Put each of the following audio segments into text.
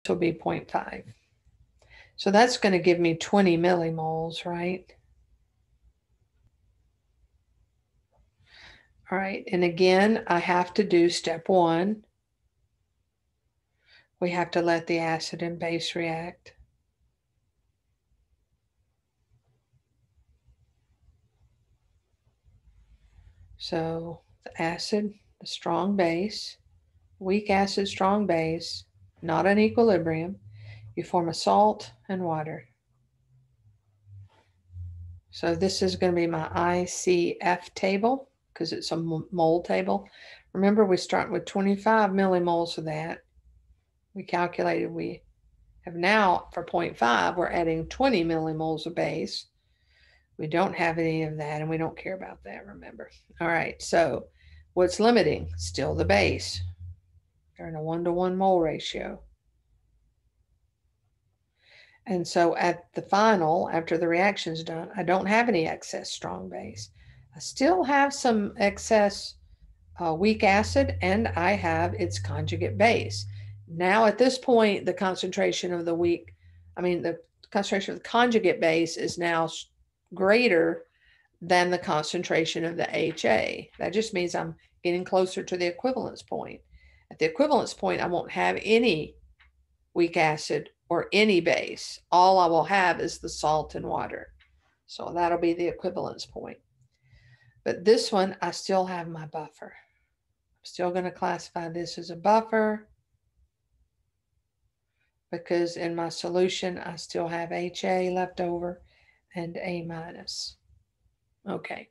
will be 0.5. So that's going to give me 20 millimoles, right? All right, and again, I have to do step 1. We have to let the acid and base react. So the acid, the strong base, weak acid, strong base, not an equilibrium. You form a salt and water. So this is going to be my ICF table because it's a mole table. Remember, we start with 25 millimoles of that. We calculated we have now, for 0.5, we're adding 20 millimoles of base. We don't have any of that, and we don't care about that, remember. All right, so what's limiting? Still the base. They're in a 1-to-1 mole ratio. And so at the final, after the reaction's done, I don't have any excess strong base. I still have some excess weak acid, and I have its conjugate base. Now at this point, the concentration of the concentration of the conjugate base is now greater than the concentration of the HA. That just means I'm getting closer to the equivalence point. At the equivalence point, I won't have any weak acid or any base. All I will have is the salt and water. So that'll be the equivalence point. But this one, I still have my buffer. I'm still going to classify this as a buffer because in my solution, I still have HA left over and A minus. Okay.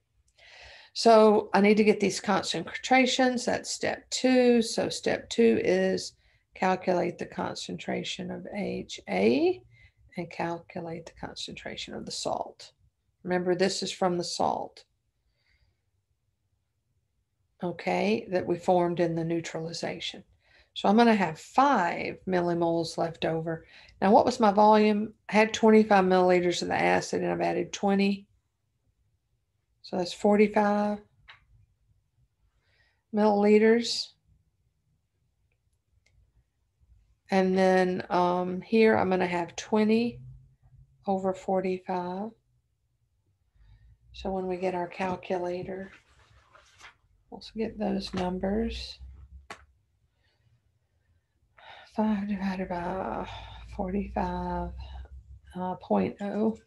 So I need to get these concentrations. That's step 2. So step 2 is calculate the concentration of HA and calculate the concentration of the salt. Remember, this is from the salt, okay, that we formed in the neutralization. So I'm going to have 5 millimoles left over. Now, what was my volume? I had 25 milliliters of the acid, and I've added 20. So that's 45 milliliters. And then here I'm going to have 20 over 45. So when we get our calculator, let's get those numbers. 5 divided by 45.0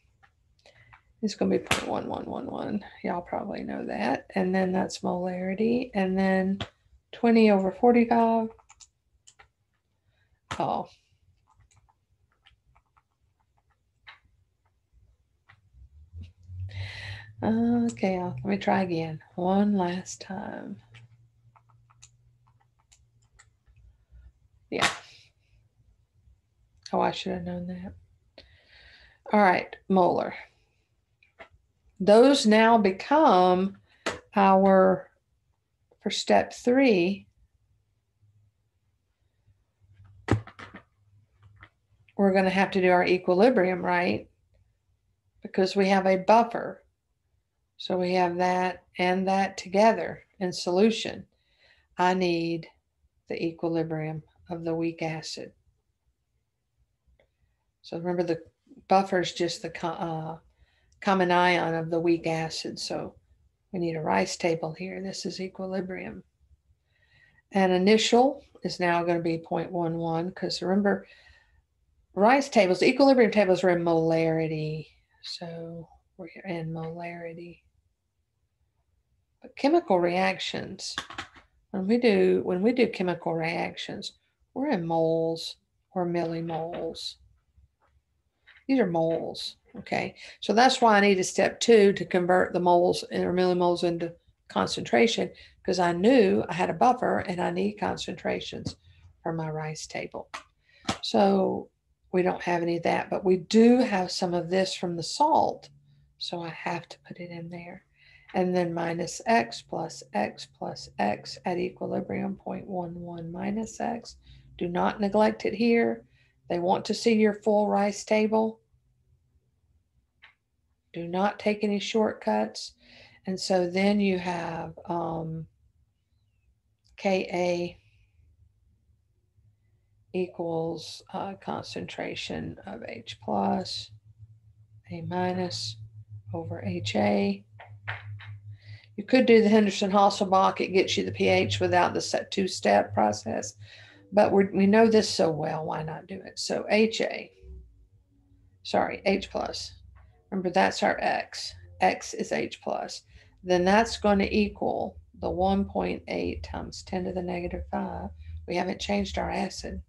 is going to be 0.1111. Y'all probably know that. And then that's molarity. And then 20 over 45. Oh. Okay, let me try again. One last time. Yeah. Oh, I should have known that. All right, molar. Those now become our, for step 3, we're going to have to do our equilibrium, right? Because we have a buffer. So we have that and that together in solution. I need the equilibrium of the weak acid. So remember, the buffer is just the common ion of the weak acid. So we need a Rice table here. This is equilibrium. And initial is now going to be 0.11 because remember, Rice tables, equilibrium tables are in molarity. So we're in molarity. But chemical reactions, when we do chemical reactions, we're in moles or millimoles. These are moles, okay? So that's why I needed step 2 to convert the moles or millimoles into concentration, because I knew I had a buffer and I need concentrations for my Rice table. So we don't have any of that, but we do have some of this from the salt. So I have to put it in there. And then minus x plus x plus x at equilibrium, 0.11 minus x. Do not neglect it here. They want to see your full Rice table. Do not take any shortcuts. And so then you have Ka equals concentration of H plus, A minus over HA. You could do the Henderson-Hasselbalch. It gets you the pH without the two-step process. But we know this so well, why not do it? So HA, sorry, H plus. Remember, that's our X. X is H plus. Then that's going to equal the 1.8 times 10 to the negative 5. We haven't changed our acid.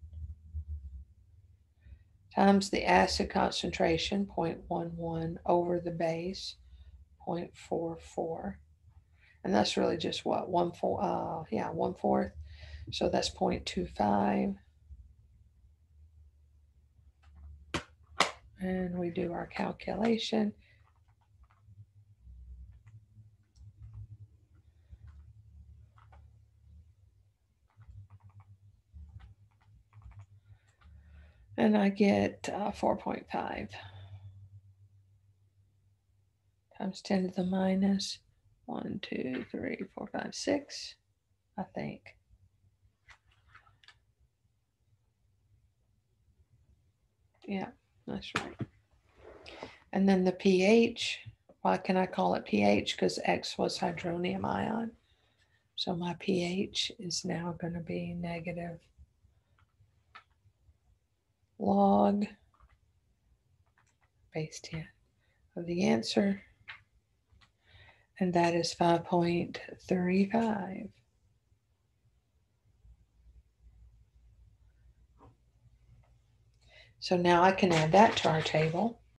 Times the acid concentration, 0.11, over the base, 0.44. And that's really just what, 1/4. So that's 0.25. And we do our calculation. And I get 4.5 times 10 to the minus 1, 2, 3, 4, 5, 6, I think. Yeah, that's right. And then the pH, why can I call it pH? Because X was hydronium ion. So my pH is now going to be negative log base 10 of the answer. And that is 5.35. So now I can add that to our table.